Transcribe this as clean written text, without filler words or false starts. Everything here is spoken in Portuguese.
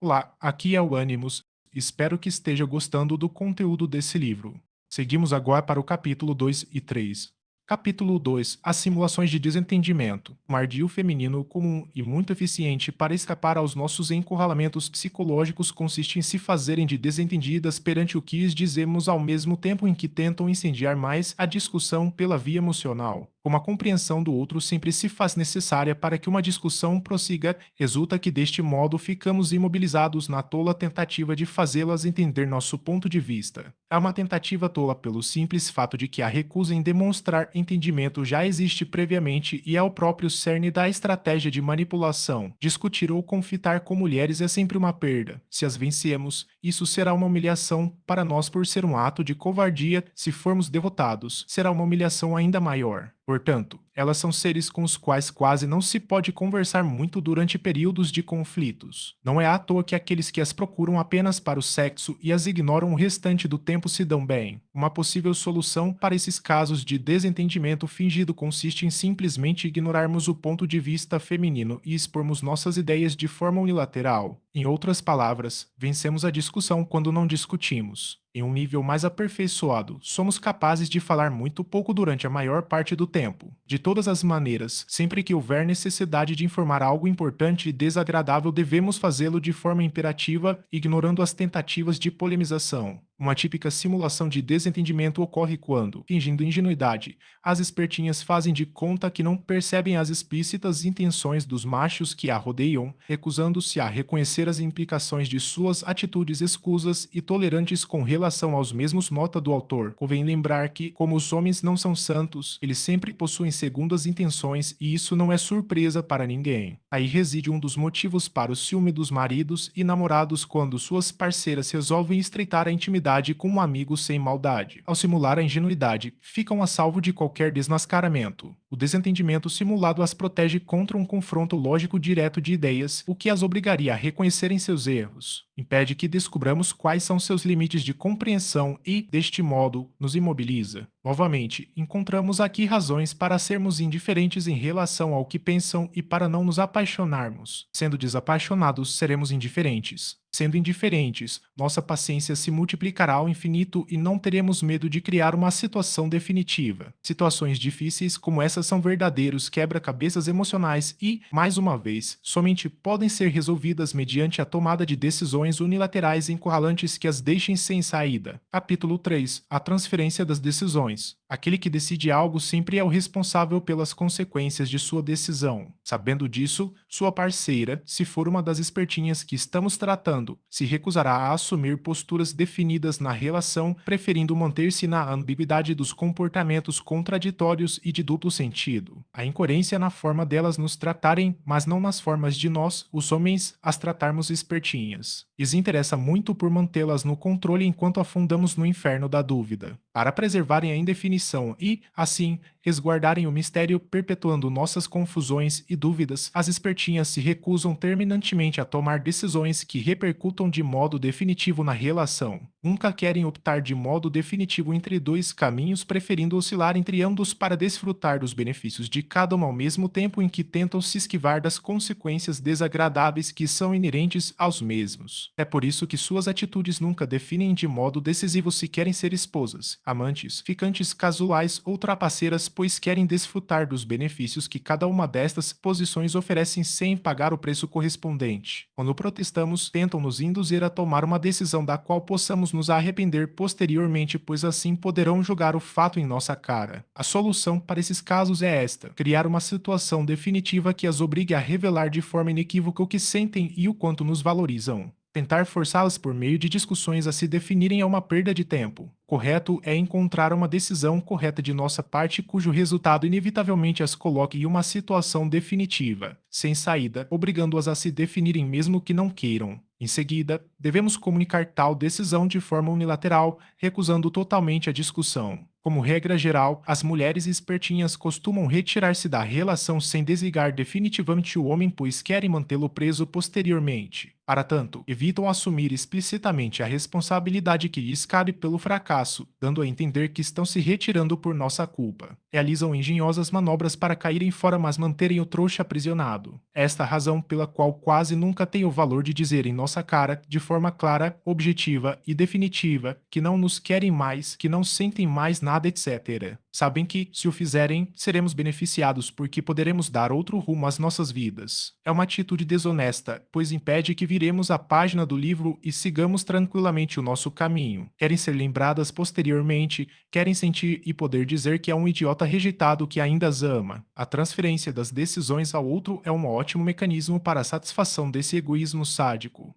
Olá, aqui é o Animus. Espero que esteja gostando do conteúdo desse livro. Seguimos agora para o capítulo 2 e 3. Capítulo 2: As simulações de desentendimento. Um ardil feminino comum e muito eficiente para escapar aos nossos encurralamentos psicológicos consiste em se fazerem de desentendidas perante o que lhes dizemos ao mesmo tempo em que tentam incendiar mais a discussão pela via emocional. Como a compreensão do outro sempre se faz necessária para que uma discussão prossiga, resulta que deste modo ficamos imobilizados na tola tentativa de fazê-las entender nosso ponto de vista. É uma tentativa tola pelo simples fato de que a recusa em demonstrar entendimento já existe previamente e é o próprio cerne da estratégia de manipulação. Discutir ou confitar com mulheres é sempre uma perda. Se as vencemos, isso será uma humilhação para nós por ser um ato de covardia. Se formos derrotados, será uma humilhação ainda maior. Portanto, elas são seres com os quais quase não se pode conversar muito durante períodos de conflitos. Não é à toa que aqueles que as procuram apenas para o sexo e as ignoram o restante do tempo se dão bem. Uma possível solução para esses casos de desentendimento fingido consiste em simplesmente ignorarmos o ponto de vista feminino e expormos nossas ideias de forma unilateral. Em outras palavras, vencemos a discussão quando não discutimos. Em um nível mais aperfeiçoado, somos capazes de falar muito pouco durante a maior parte do tempo. De todas as maneiras, sempre que houver necessidade de informar algo importante e desagradável, devemos fazê-lo de forma imperativa, ignorando as tentativas de polemização. Uma típica simulação de desentendimento ocorre quando, fingindo ingenuidade, as espertinhas fazem de conta que não percebem as explícitas intenções dos machos que a rodeiam, recusando-se a reconhecer as implicações de suas atitudes escusas e tolerantes com relação aos mesmos. Nota do autor. Convém lembrar que, como os homens não são santos, eles sempre possuem segundas intenções e isso não é surpresa para ninguém. Aí reside um dos motivos para o ciúme dos maridos e namorados quando suas parceiras resolvem estreitar a intimidade com um amigo sem maldade. Ao simular a ingenuidade, ficam a salvo de qualquer desmascaramento. O desentendimento simulado as protege contra um confronto lógico direto de ideias, o que as obrigaria a reconhecerem seus erros. Impede que descubramos quais são seus limites de compreensão e, deste modo, nos imobiliza. Novamente, encontramos aqui razões para sermos indiferentes em relação ao que pensam e para não nos apaixonarmos. Sendo desapaixonados, seremos indiferentes. Sendo indiferentes, nossa paciência se multiplicará ao infinito e não teremos medo de criar uma situação definitiva. Situações difíceis como essas são verdadeiros quebra-cabeças emocionais e, mais uma vez, somente podem ser resolvidas mediante a tomada de decisões unilaterais e encurralantes que as deixem sem saída. Capítulo 3: A transferência das decisões. Aquele que decide algo sempre é o responsável pelas consequências de sua decisão. Sabendo disso, sua parceira, se for uma das espertinhas que estamos tratando, se recusará a assumir posturas definidas na relação, preferindo manter-se na ambiguidade dos comportamentos contraditórios e de duplo sentido. A incoerência na forma delas nos tratarem, mas não nas formas de nós, os homens, as tratarmos espertinhas. Lhes interessa muito por mantê-las no controle enquanto afundamos no inferno da dúvida. Para preservarem a indefinição e, assim, resguardarem o mistério perpetuando nossas confusões e dúvidas, as espertinhas se recusam terminantemente a tomar decisões que repercutam de modo definitivo na relação. Nunca querem optar de modo definitivo entre dois caminhos, preferindo oscilar entre ambos para desfrutar dos benefícios de cada um ao mesmo tempo em que tentam se esquivar das consequências desagradáveis que são inerentes aos mesmos. É por isso que suas atitudes nunca definem de modo decisivo se querem ser esposas, amantes, ficantes casuais ou trapaceiras, pois querem desfrutar dos benefícios que cada uma destas posições oferecem sem pagar o preço correspondente. Quando protestamos, tentam nos induzir a tomar uma decisão da qual possamos nos arrepender posteriormente, pois assim poderão jogar o fato em nossa cara. A solução para esses casos é esta: criar uma situação definitiva que as obrigue a revelar de forma inequívoca o que sentem e o quanto nos valorizam. Tentar forçá-las por meio de discussões a se definirem é uma perda de tempo. Correto é encontrar uma decisão correta de nossa parte cujo resultado inevitavelmente as coloque em uma situação definitiva, sem saída, obrigando-as a se definirem mesmo que não queiram. Em seguida, devemos comunicar tal decisão de forma unilateral, recusando totalmente a discussão. Como regra geral, as mulheres espertinhas costumam retirar-se da relação sem desligar definitivamente o homem, pois querem mantê-lo preso posteriormente. Para tanto, evitam assumir explicitamente a responsabilidade que lhes cabe pelo fracasso, dando a entender que estão se retirando por nossa culpa. Realizam engenhosas manobras para caírem fora, mas manterem o trouxa aprisionado. Esta a razão pela qual quase nunca têm o valor de dizer em nossa cara, de forma clara, objetiva e definitiva, que não nos querem mais, que não sentem mais nada, etc. Sabem que, se o fizerem, seremos beneficiados porque poderemos dar outro rumo às nossas vidas. É uma atitude desonesta, pois impede que viremos a página do livro e sigamos tranquilamente o nosso caminho. Querem ser lembradas posteriormente, querem sentir e poder dizer que é um idiota rejeitado que ainda as ama. A transferência das decisões ao outro é um ótimo mecanismo para a satisfação desse egoísmo sádico.